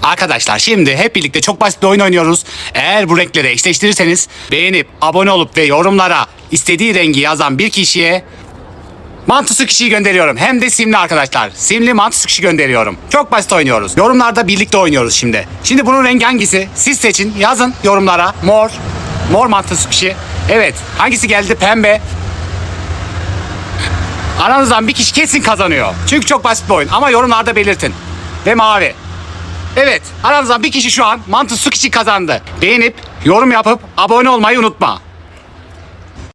Arkadaşlar şimdi hep birlikte çok basit bir oyun oynuyoruz. Eğer bu renkleri eşleştirirseniz beğenip abone olup ve yorumlara istediği rengi yazan bir kişiye mantısı kişiyi gönderiyorum. Hem de simli arkadaşlar. Simli mantısı kişi gönderiyorum. Çok basit oynuyoruz. Yorumlarda birlikte oynuyoruz şimdi. Şimdi bunun rengi hangisi? Siz seçin. Yazın yorumlara. Mor. Mor mantısı kişi. Evet. Hangisi geldi? Pembe. Aranızdan bir kişi kesin kazanıyor. Çünkü çok basit bir oyun. Ama yorumlarda belirtin. Ve mavi. Evet. Aranızdan bir kişi şu an mantısı kişi kazandı. Beğenip yorum yapıp abone olmayı unutma.